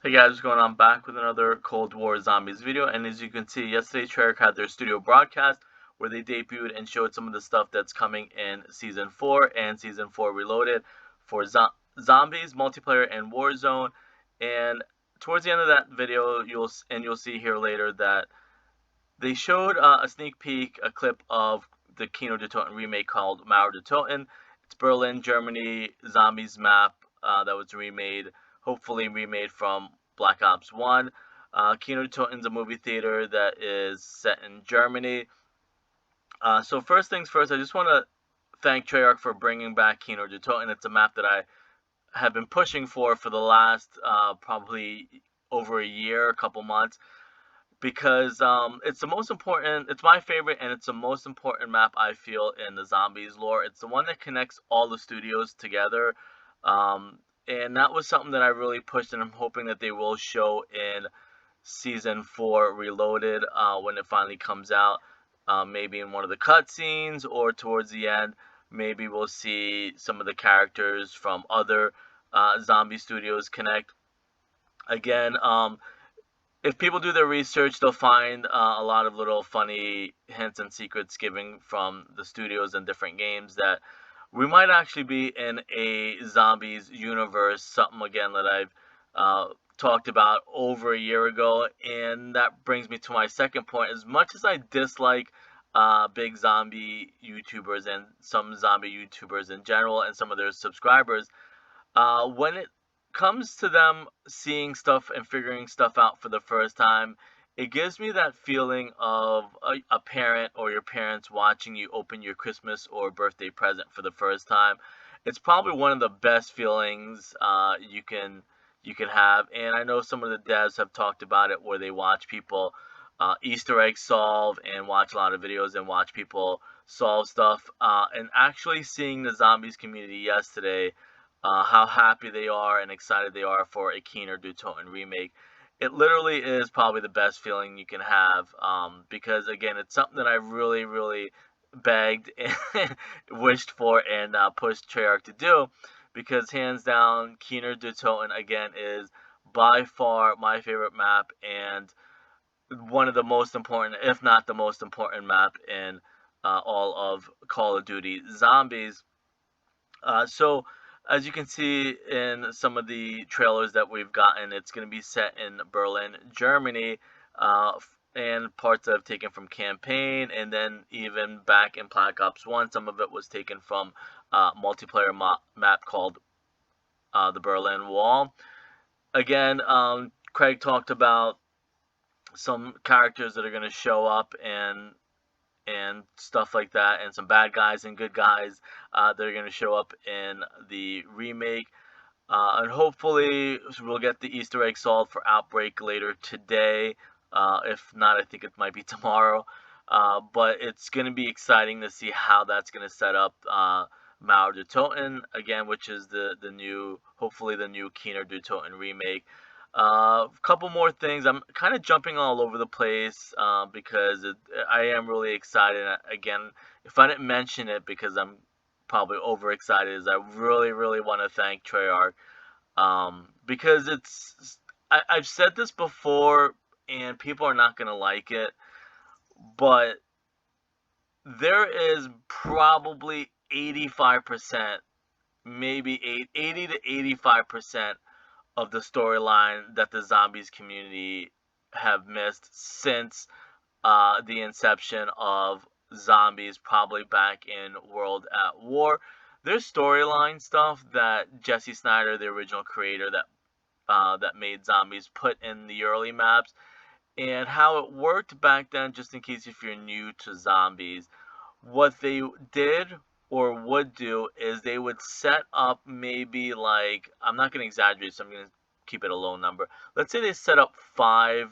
Hey guys, what's going on? Back with another Cold War Zombies video, and as you can see, yesterday Treyarch had their studio broadcast where they debuted and showed some of the stuff that's coming in Season 4 and Season 4 Reloaded for Zombies, Multiplayer, and Warzone. And towards the end of that video, you'll see here later that they showed a sneak peek, a clip of the Kino de Toten remake called Mauer de Toten. It's Berlin, Germany, Zombies map that was remade, hopefully remade from Black Ops 1. Kino de Toten's a movie theater that is set in Germany. So first things first, I just want to thank Treyarch for bringing back Kino de Toten. It's a map that I have been pushing for the last probably over a year, a couple months, because it's the most important. It's my favorite, and it's the most important map I feel in the zombies lore. It's the one that connects all the studios together, and that was something that I really pushed, and I'm hoping that they will show in Season 4 Reloaded when it finally comes out. Maybe in one of the cutscenes or towards the end, maybe we'll see some of the characters from other zombie studios connect. Again, if people do their research, they'll find a lot of little funny hints and secrets given from the studios and different games that we might actually be in a zombies universe, something again that I've talked about over a year ago. And that brings me to my second point. As much as I dislike big zombie YouTubers and some zombie YouTubers in general and some of their subscribers, when it comes to them seeing stuff and figuring stuff out for the first time, it gives me that feeling of a parent or your parents watching you open your Christmas or birthday present for the first time. It's probably one of the best feelings you can have, and I know some of the devs have talked about it where they watch people Easter egg solve and watch a lot of videos and watch people solve stuff. And actually seeing the zombies community yesterday, how happy they are and excited they are for a Keener Du Toten remake. It literally is probably the best feeling you can have, because again, it's something that I really, really begged and wished for and pushed Treyarch to do, because hands down, Keener Du Toten again is by far my favorite map and one of the most important, if not the most important map in all of Call of Duty Zombies. So, as you can see in some of the trailers that we've gotten, it's going to be set in Berlin, Germany, and parts that have taken from campaign, and then even back in Black Ops 1, some of it was taken from multiplayer map called the Berlin Wall. Again, Craig talked about some characters that are going to show up and stuff like that, and some bad guys and good guys that are going to show up in the remake. And hopefully, we'll get the Easter egg solved for Outbreak later today. If not, I think it might be tomorrow. But it's going to be exciting to see how that's going to set up Mauer de Toten again, which is the new, hopefully the new Keener de Toten remake. A couple more things. I'm kind of jumping all over the place because I am really excited. Again, if I didn't mention it because I'm probably overexcited, is I really, really want to thank Treyarch, because I've said this before and people are not going to like it, but there is probably 85%, maybe 80 to 85% of the storyline that the zombies community have missed since the inception of zombies, probably back in World at War. There's storyline stuff that Jesse Snyder, the original creator that made zombies, put in the early maps, and how it worked back then. Just in case if you're new to zombies, what they did or would do is they would set up, maybe, like, I'm not going to exaggerate, so I'm going to keep it a low number. Let's say they set up 5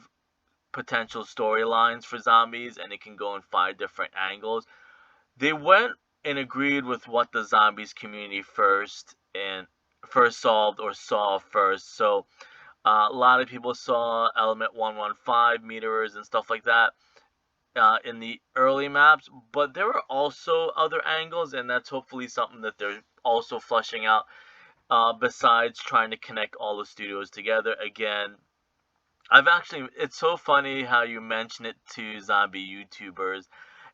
potential storylines for zombies and it can go in 5 different angles. They went and agreed with what the zombies community first solved or saw first. So a lot of people saw Element 115 meterers and stuff like that in the early maps, but there were also other angles, and that's hopefully something that they're also flushing out besides trying to connect all the studios together. Again, it's so funny how you mention it to zombie YouTubers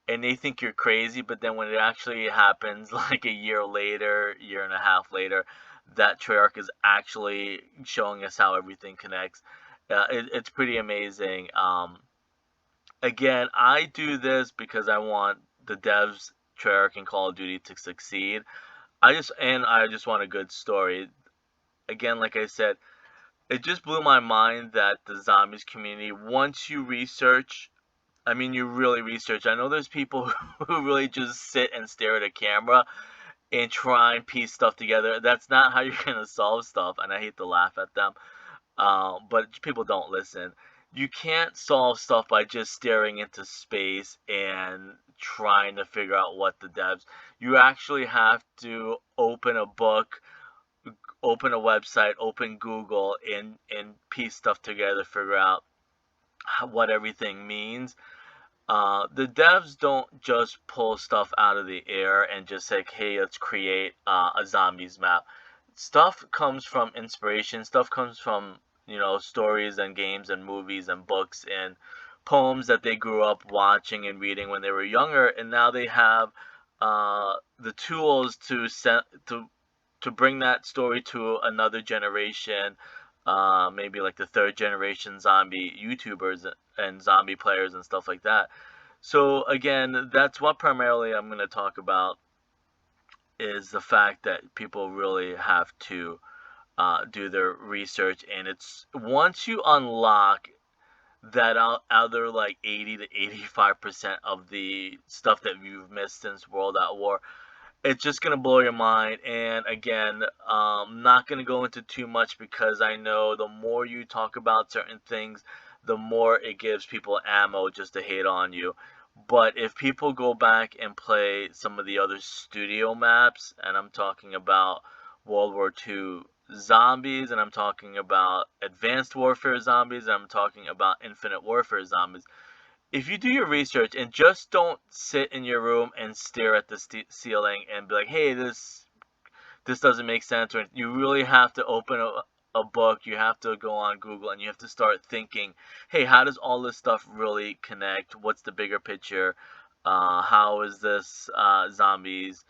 and they think you're crazy, but then when it actually happens, like a year later, year and a half later, that Treyarch is actually showing us how everything connects. It's pretty amazing. Again, I do this because I want the devs, Treyarch and Call of Duty to succeed. I just want a good story. Again, like I said, it just blew my mind that the zombies community, once you research, I mean, you really research. I know there's people who really just sit and stare at a camera and try and piece stuff together. That's not how you're gonna solve stuff, and I hate to laugh at them, but people don't listen. You can't solve stuff by just staring into space and trying to figure out what the devs. You actually have to open a book, open a website, open Google, and piece stuff together, figure out what everything means. The devs don't just pull stuff out of the air and just say, hey, let's create a zombies map. Stuff comes from inspiration, stuff comes from, stories and games and movies and books and poems that they grew up watching and reading when they were younger, and now they have the tools to bring that story to another generation, maybe like the third generation zombie YouTubers and zombie players and stuff like that. So again, that's what primarily I'm going to talk about, is the fact that people really have to do their research, and it's once you unlock that other like 80 to 85% of the stuff that you've missed since World at War, it's just gonna blow your mind. And again, not gonna go into too much because I know the more you talk about certain things, the more it gives people ammo just to hate on you. But if people go back and play some of the other studio maps, and I'm talking about World War II zombies, and I'm talking about Advanced Warfare zombies, and I'm talking about Infinite Warfare zombies, if you do your research and just don't sit in your room and stare at the ceiling and be like, hey, this doesn't make sense, or you really have to open a book, you have to go on Google, and you have to start thinking, hey, how does all this stuff really connect? What's the bigger picture? How is this zombies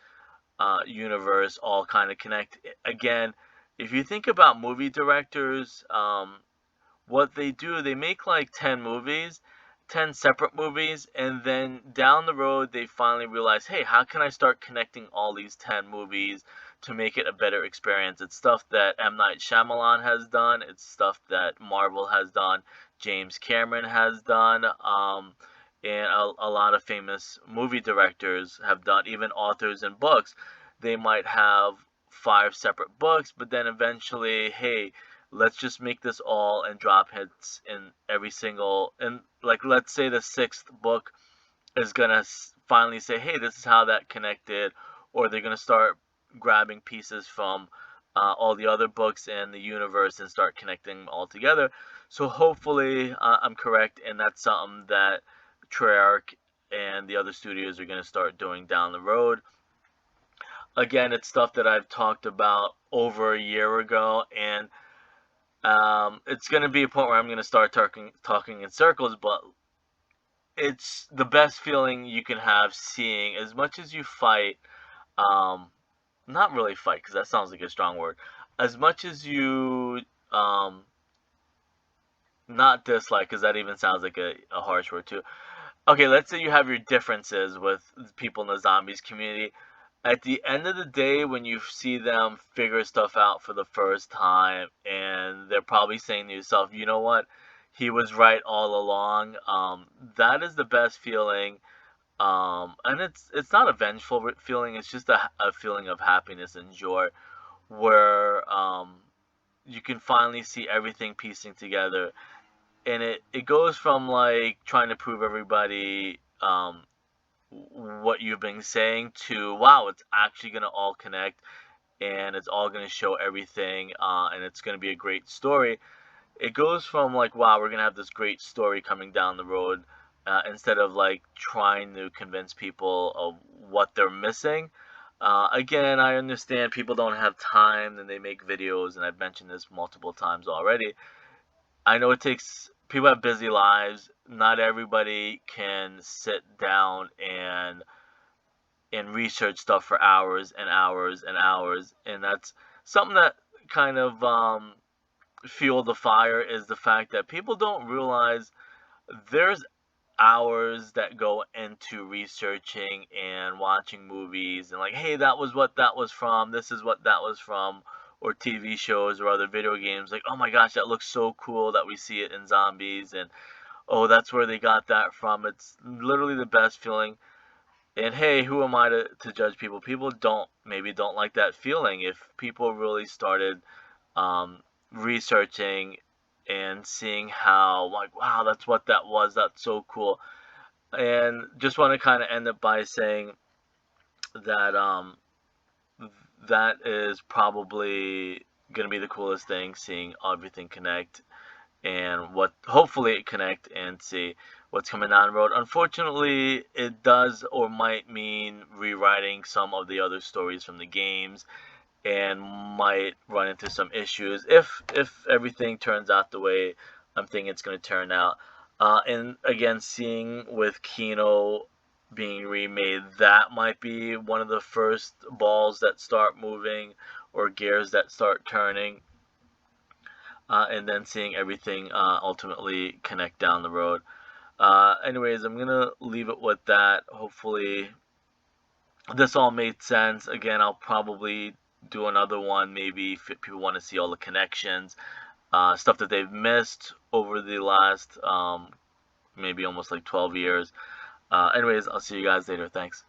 universe all kind of connect? Again, if you think about movie directors, what they do, they make like 10 movies, 10 separate movies, and then down the road they finally realize, hey, how can I start connecting all these 10 movies to make it a better experience? It's stuff that M. Night Shyamalan has done, it's stuff that Marvel has done, James Cameron has done, and a lot of famous movie directors have done, even authors and books. They might have 5 separate books, but then eventually, hey, let's just make this all and drop hits in every single, and like let's say the 6th book is gonna finally say, hey, this is how that connected, or they're gonna start grabbing pieces from all the other books in the universe and start connecting them all together. So hopefully I'm correct, and that's something that Treyarch and the other studios are going to start doing down the road. Again, it's stuff that I've talked about over a year ago, and it's going to be a point where I'm going to start talking in circles, but it's the best feeling you can have, seeing as much as you fight, not really fight because that sounds like a strong word, as much as you not dislike, because that even sounds like a harsh word too. Okay, let's say you have your differences with people in the zombies community. At the end of the day, when you see them figure stuff out for the first time, and they're probably saying to yourself, you know what, he was right all along. That is the best feeling. And it's not a vengeful feeling. It's just a feeling of happiness and joy, where you can finally see everything piecing together, and it goes from like trying to prove everybody what you've been saying to, wow, it's actually going to all connect, and it's all going to show everything, and it's going to be a great story. It goes from like, wow, we're going to have this great story coming down the road, instead of like trying to convince people of what they're missing. Again, I understand people don't have time and they make videos, and I've mentioned this multiple times already. I know it takes people have busy lives. Not everybody can sit down and research stuff for hours and hours and hours, and that's something that kind of fueled the fire is the fact that people don't realize there's hours that go into researching and watching movies and like, hey, that was what that was from, this is what that was from, or TV shows or other video games. Like, oh my gosh, that looks so cool that we see it in Zombies, and oh, that's where they got that from. It's literally the best feeling. And hey, who am I to judge people? People don't like that feeling. If people really started um, researching and seeing how, like, wow, that's what that was, that's so cool. And just want to kind of end it by saying that that is probably going to be the coolest thing, seeing everything connect and what hopefully it connect and see what's coming down the road. Unfortunately, it does or might mean rewriting some of the other stories from the games and might run into some issues if everything turns out the way I'm thinking it's going to turn out. And again, seeing with Kino being remade, that might be one of the first balls that start moving or gears that start turning, and then seeing everything ultimately connect down the road. Anyways, I'm gonna leave it with that. Hopefully, this all made sense. Again, I'll probably do another one maybe if people want to see all the connections, stuff that they've missed over the last maybe almost like 12 years. Anyways, I'll see you guys later. Thanks.